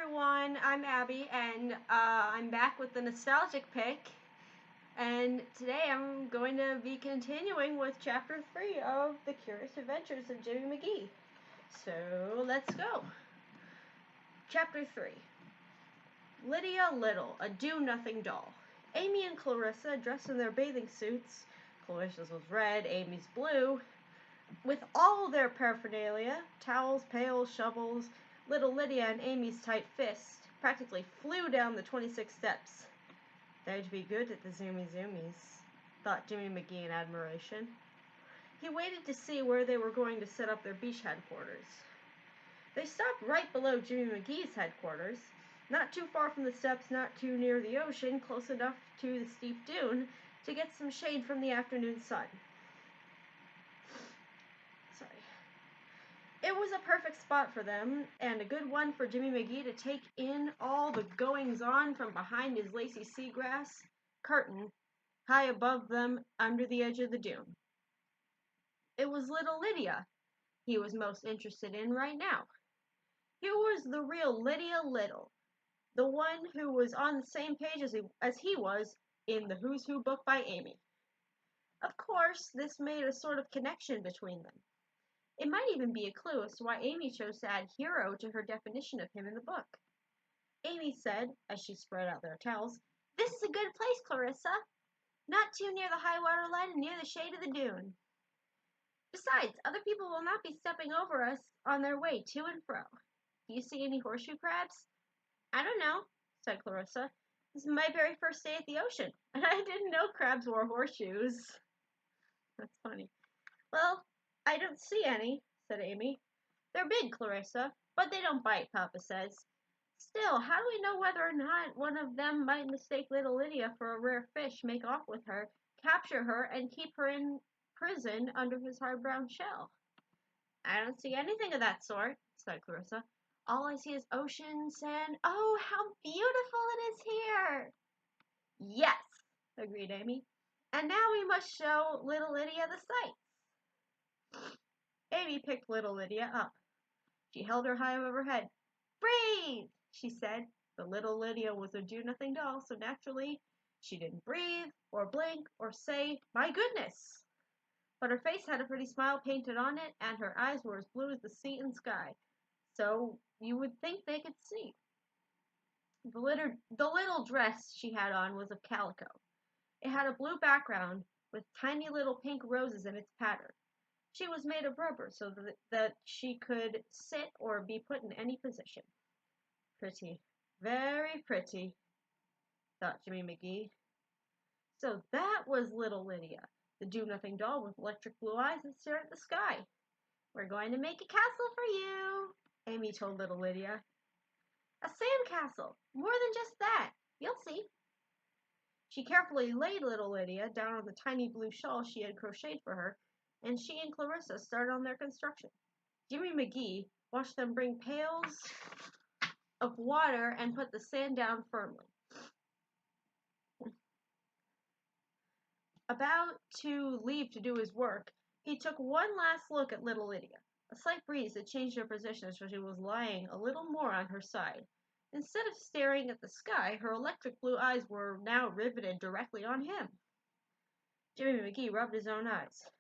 everyone, I'm Abby, and I'm back with the nostalgic pick. And today I'm going to be continuing with Chapter 3 of The Curious Adventures of Jimmy McGee. So let's go. Chapter 3 Lydia Little, a do-nothing doll. Amy and Clarissa, dressed in their bathing suits, Clarissa's was red, Amy's blue, with all their paraphernalia, towels, pails, shovels, little Lydia and Amy's tight fist practically flew down the 26 steps. They'd be good at the zoomies, thought Jimmy McGee in admiration. He waited to see where they were going to set up their beach headquarters. They stopped right below Jimmy McGee's headquarters, not too far from the steps, not too near the ocean, close enough to the steep dune to get some shade from the afternoon sun. It was a perfect spot for them, and a good one for Jimmy McGee to take in all the goings-on from behind his lacy seagrass curtain high above them under the edge of the dune. It was little Lydia he was most interested in right now. Here was the real Lydia Little, the one who was on the same page as he was in the Who's Who book by Amy. Of course, this made a sort of connection between them. It might even be a clue as to why Amy chose to add hero to her definition of him in the book. Amy said, as she spread out their towels, "This is a good place, Clarissa. Not too near the high water line and near the shade of the dune. Besides, other people will not be stepping over us on their way to and fro. Do you see any horseshoe crabs?" "I don't know," said Clarissa. "This is my very first day at the ocean, and I didn't know crabs wore horseshoes." That's funny. "Well, I don't see any," said Amy. "They're big, Clarissa, but they don't bite, Papa says. Still, how do we know whether or not one of them might mistake little Lydia for a rare fish, make off with her, capture her, and keep her in prison under his hard brown shell?" "I don't see anything of that sort," said Clarissa. "All I see is ocean, sand. Oh, how beautiful it is here!" "Yes," agreed Amy. "And now we must show little Lydia the sights." Amy picked little Lydia up. She held her high above her head. "Breathe," she said. But little Lydia was a do-nothing doll, so naturally she didn't breathe, or blink, or say, "My goodness!" But her face had a pretty smile painted on it, and her eyes were as blue as the sea and sky, so you would think they could see. The little dress she had on was of calico. It had a blue background with tiny little pink roses in its pattern. She was made of rubber so that she could sit or be put in any position. Pretty, very pretty, thought Jimmy McGee. So that was little Lydia, the do-nothing doll with electric blue eyes that stare at the sky. "We're going to make a castle for you," Amy told little Lydia. "A sand castle, more than just that. You'll see." She carefully laid little Lydia down on the tiny blue shawl she had crocheted for her, and she and Clarissa started on their construction. Jimmy McGee watched them bring pails of water and put the sand down firmly. About to leave to do his work, he took one last look at little Lydia. A slight breeze had changed her position so she was lying a little more on her side. Instead of staring at the sky, her electric blue eyes were now riveted directly on him. Jimmy McGee rubbed his own eyes.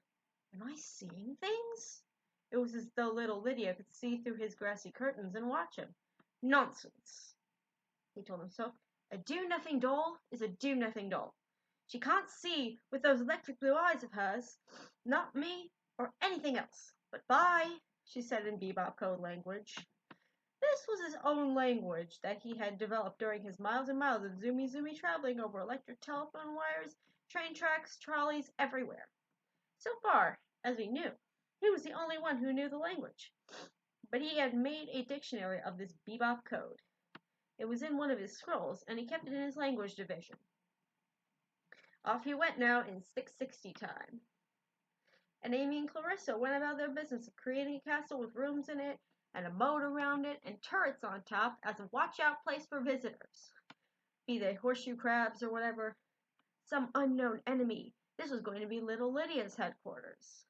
"Am I seeing things?" It was as though little Lydia could see through his grassy curtains and watch him. "Nonsense," he told himself. "A do-nothing doll is a do-nothing doll. She can't see with those electric blue eyes of hers. Not me, or anything else. But bye," she said in bebop code language. This was his own language that he had developed during his miles and miles of zoomy traveling over electric telephone wires, train tracks, trolleys, everywhere. So far as we knew, he was the only one who knew the language. But he had made a dictionary of this bebop code. It was in one of his scrolls, and he kept it in his language division. Off he went now in 660 time. And Amy and Clarissa went about their business of creating a castle with rooms in it, and a moat around it, and turrets on top as a watch-out place for visitors. Be they horseshoe crabs or whatever. Some unknown enemy. This was going to be little Lydia's headquarters.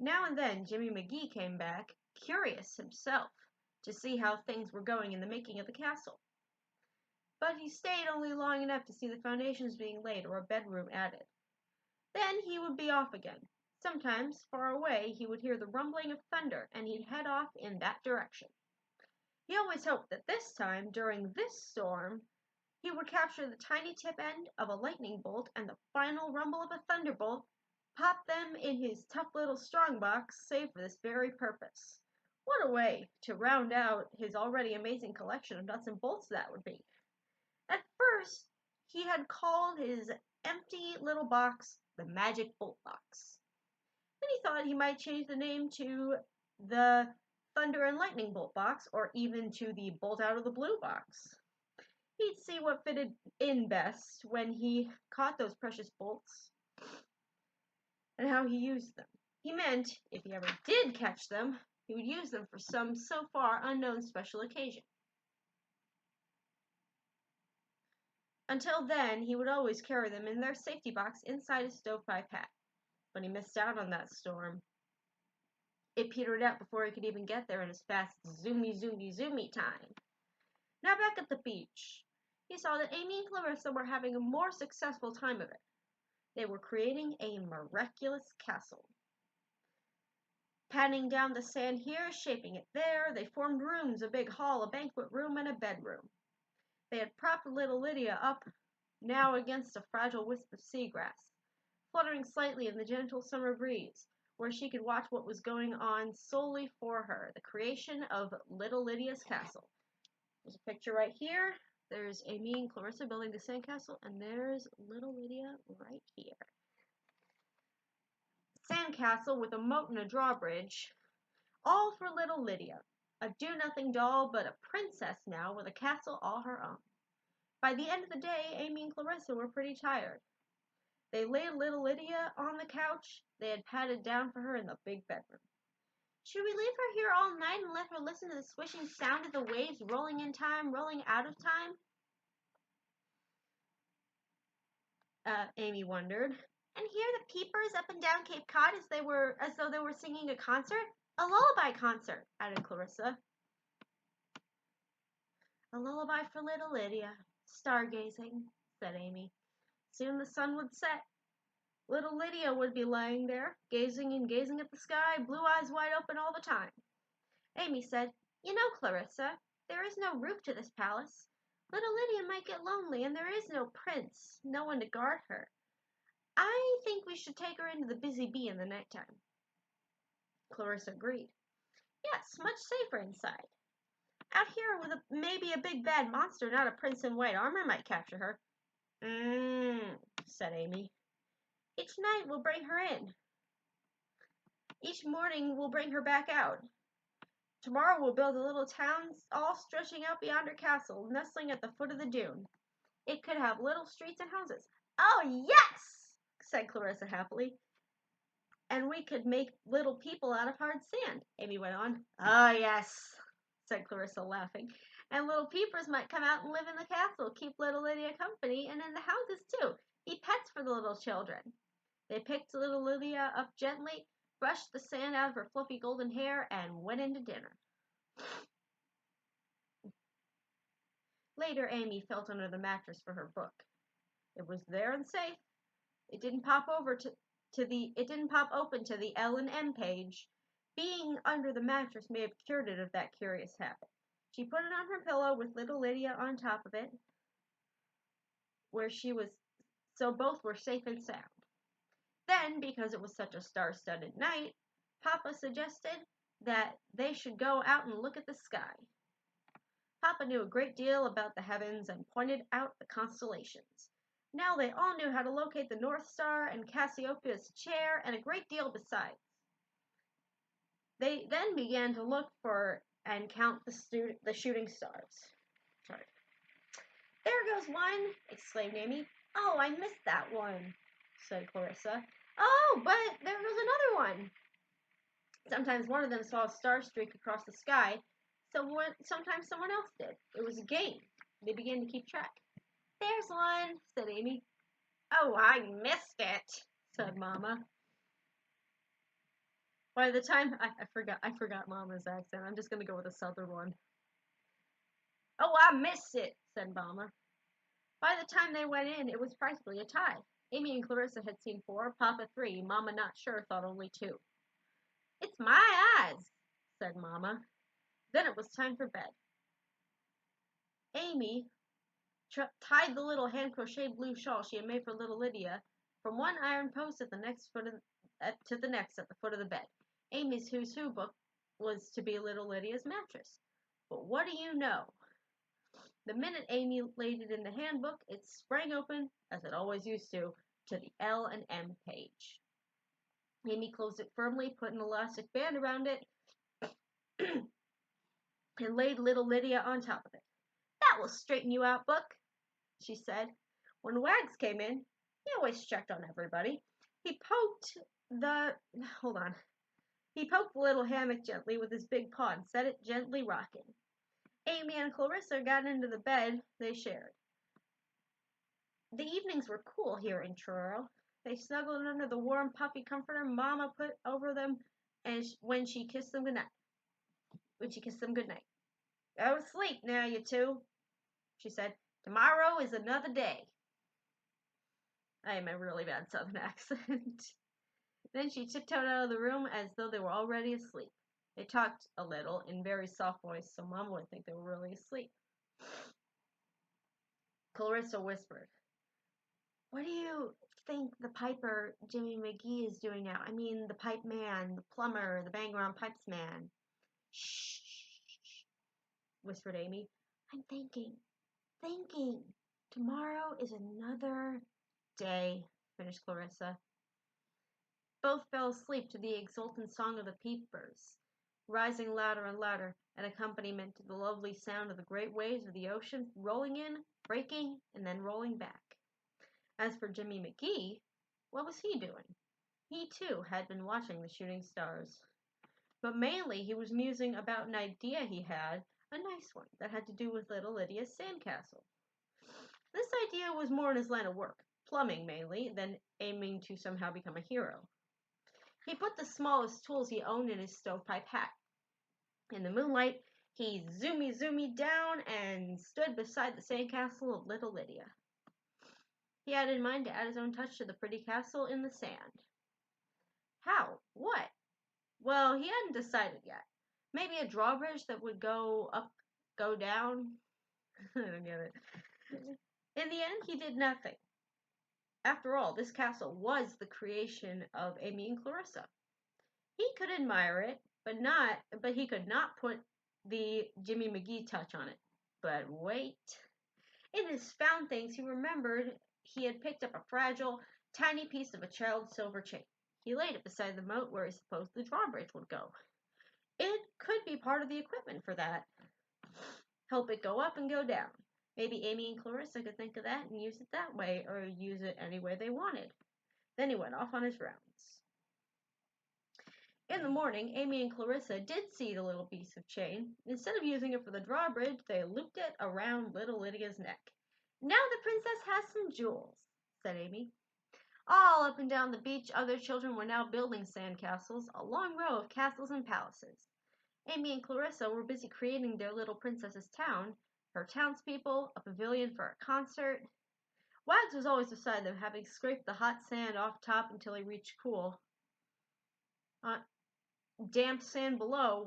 Now and then Jimmy McGee came back, curious himself, to see how things were going in the making of the castle. But he stayed only long enough to see the foundations being laid or a bedroom added. Then he would be off again. Sometimes, far away, he would hear the rumbling of thunder, and he'd head off in that direction. He always hoped that this time, during this storm, he would capture the tiny tip end of a lightning bolt and the final rumble of a thunderbolt, pop them in his tough little strongbox, saved for this very purpose. What a way to round out his already amazing collection of nuts and bolts that would be. At first, he had called his empty little box the Magic Bolt Box. Then he thought he might change the name to the Thunder and Lightning Bolt Box, or even to the Bolt Out of the Blue Box. He'd see what fitted in best when he caught those precious bolts and how he used them. He meant, if he ever did catch them, he would use them for some so far unknown special occasion. Until then, he would always carry them in their safety box inside his stovepipe hat. But he missed out on that storm. It petered out before he could even get there in his fast zoomy time. Now back at the beach, he saw that Amy and Clarissa were having a more successful time of it. They were creating a miraculous castle. Patting down the sand here, shaping it there, they formed rooms, a big hall, a banquet room, and a bedroom. They had propped little Lydia up now against a fragile wisp of seagrass, fluttering slightly in the gentle summer breeze, where she could watch what was going on solely for her, the creation of little Lydia's castle. There's a picture right here. There's Amy and Clarissa building the sandcastle, and there's little Lydia right here. Sandcastle with a moat and a drawbridge, all for little Lydia, a do-nothing doll, but a princess now with a castle all her own. By the end of the day, Amy and Clarissa were pretty tired. They laid little Lydia on the couch they had patted down for her in the big bedroom. Should we leave her here all night and let her listen to the swishing sound of the waves rolling in time, rolling out of time? Amy wondered. And hear the peepers up and down Cape Cod as though they were singing a concert? A lullaby concert, added Clarissa. A lullaby for little Lydia. Stargazing, said Amy. Soon the sun would set. Little Lydia would be lying there, gazing and gazing at the sky, blue eyes wide open all the time. Amy said, You know, Clarissa, there is no roof to this palace. Little Lydia might get lonely, and there is no prince, no one to guard her. I think we should take her into the Busy Bee in the nighttime. Clarissa agreed. Yes, much safer inside. Out here with maybe a big bad monster, not a prince in white armor, might capture her. Said Amy. Each night we'll bring her in. Each morning we'll bring her back out. Tomorrow we'll build a little town all stretching out beyond her castle, nestling at the foot of the dune. It could have little streets and houses. Oh, yes, said Clarissa happily. And we could make little people out of hard sand, Amy went on. Oh, yes, said Clarissa, laughing. And little peepers might come out and live in the castle, keep little Lydia company, and in the houses, too. Be pets for the little children. They picked little Lydia up gently, brushed the sand out of her fluffy golden hair, and went into dinner. Later, Amy felt under the mattress for her book. It was there and safe. It didn't pop open to the L and M page. Being under the mattress may have cured it of that curious habit. She put it on her pillow with little Lydia on top of it, where she was, so both were safe and sound. Then, because it was such a star-studded night, Papa suggested that they should go out and look at the sky. Papa knew a great deal about the heavens and pointed out the constellations. Now they all knew how to locate the North Star and Cassiopeia's chair and a great deal besides. They then began to look for and count the shooting stars. Sorry. There goes one, exclaimed Amy. Oh, I missed that one, said Clarissa. Oh, but there goes another one. Sometimes one of them saw a star streak across the sky, sometimes someone else did. It was a game. They began to keep track. There's one, said Amy. Oh, I missed it, said Mama. By the time I forgot Mama's accent. I'm just gonna go with a southern one. Oh, I miss it, said Mama. By the time they went in, it was practically a tie. Amy and Clarissa had seen 4, Papa 3, Mama not sure thought only 2. It's my eyes, said Mama. Then it was time for bed. Amy tied the little hand-crocheted blue shawl she had made for little Lydia from one iron post to the next at the foot of the bed. Amy's Who's Who book was to be little Lydia's mattress. But what do you know? The minute Amy laid it in the handbook, it sprang open, as it always used to the L and M page. Amy closed it firmly, put an elastic band around it, and laid little Lydia on top of it. That will straighten you out, book, she said. When Wags came in, he always checked on everybody. He poked the little hammock gently with his big paw and set it gently rocking. Amy and Clarissa got into the bed they shared. The evenings were cool here in Truro. They snuggled under the warm, puffy comforter Mama put over them, and when she kissed them goodnight. Go to sleep now, you two, she said. Tomorrow is another day. I am a really bad southern accent. Then she tiptoed out of the room as though they were already asleep. They talked a little in very soft voice, so Mama would think they were really asleep. Clarissa whispered, What do you think the piper Jimmy McGee is doing now? I mean, the pipe man, the plumber, the bang-around pipes man. Shh, whispered Amy. I'm thinking. Tomorrow is another day, finished Clarissa. Both fell asleep to the exultant song of the peepers, rising louder and louder, an accompaniment to the lovely sound of the great waves of the ocean rolling in, breaking, and then rolling back. As for Jimmy McGee, what was he doing? He, too, had been watching the shooting stars. But mainly he was musing about an idea he had, a nice one, that had to do with little Lydia's sandcastle. This idea was more in his line of work, plumbing mainly, than aiming to somehow become a hero. He put the smallest tools he owned in his stovepipe hat. In the moonlight, he zoomy down and stood beside the sandcastle of little Lydia. He had in mind to add his own touch to the pretty castle in the sand. How? What? Well, he hadn't decided yet. Maybe a drawbridge that would go up, go down? I don't get it. In the end, he did nothing. After all, this castle was the creation of Amy and Clarissa. He could admire it, but he could not put the Jimmy McGee touch on it. But wait. In his found things, he remembered he had picked up a fragile, tiny piece of a child's silver chain. He laid it beside the moat where he supposed the drawbridge would go. It could be part of the equipment for that. Help it go up and go down. Maybe Amy and Clarissa could think of that and use it that way, or use it any way they wanted. Then he went off on his rounds. In the morning, Amy and Clarissa did see the little piece of chain. Instead of using it for the drawbridge, they looped it around little Lydia's neck. Now the princess has some jewels, said Amy. All up and down the beach, other children were now building sandcastles, a long row of castles and palaces. Amy and Clarissa were busy creating their little princess's town, her townspeople, a pavilion for a concert. Wags was always beside them, having scraped the hot sand off top until he reached cool, damp sand below,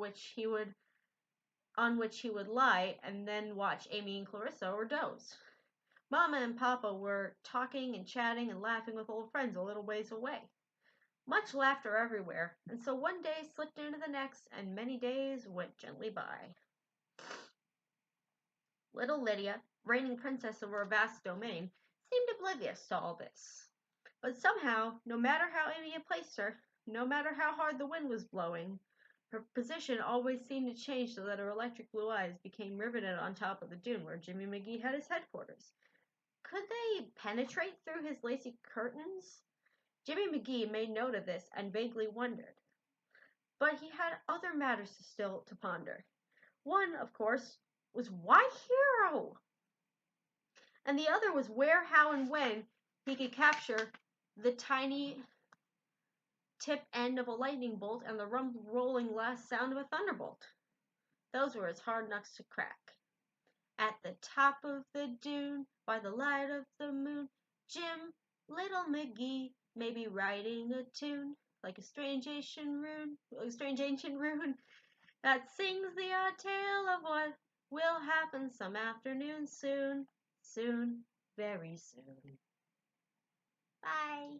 on which he would lie and then watch Amy and Clarissa or doze. Mama and Papa were talking and chatting and laughing with old friends a little ways away. Much laughter everywhere, and so one day slipped into the next, and many days went gently by. Little Lydia, reigning princess over a vast domain, seemed oblivious to all this. But somehow, no matter how Amy had placed her, no matter how hard the wind was blowing, her position always seemed to change so that her electric blue eyes became riveted on top of the dune where Jimmy McGee had his headquarters. Could they penetrate through his lacy curtains? Jimmy McGee made note of this and vaguely wondered. But he had other matters still to ponder. One, of course, was why Hero? And the other was where, how, and when he could capture the tiny tip end of a lightning bolt, and the rolling last sound of a thunderbolt. Those were his hard nuts to crack. At the top of the dune, by the light of the moon, Jim, little McGee, may be writing a tune like a strange ancient rune that sings the odd tale of what will happen some afternoon soon, soon, very soon. Bye.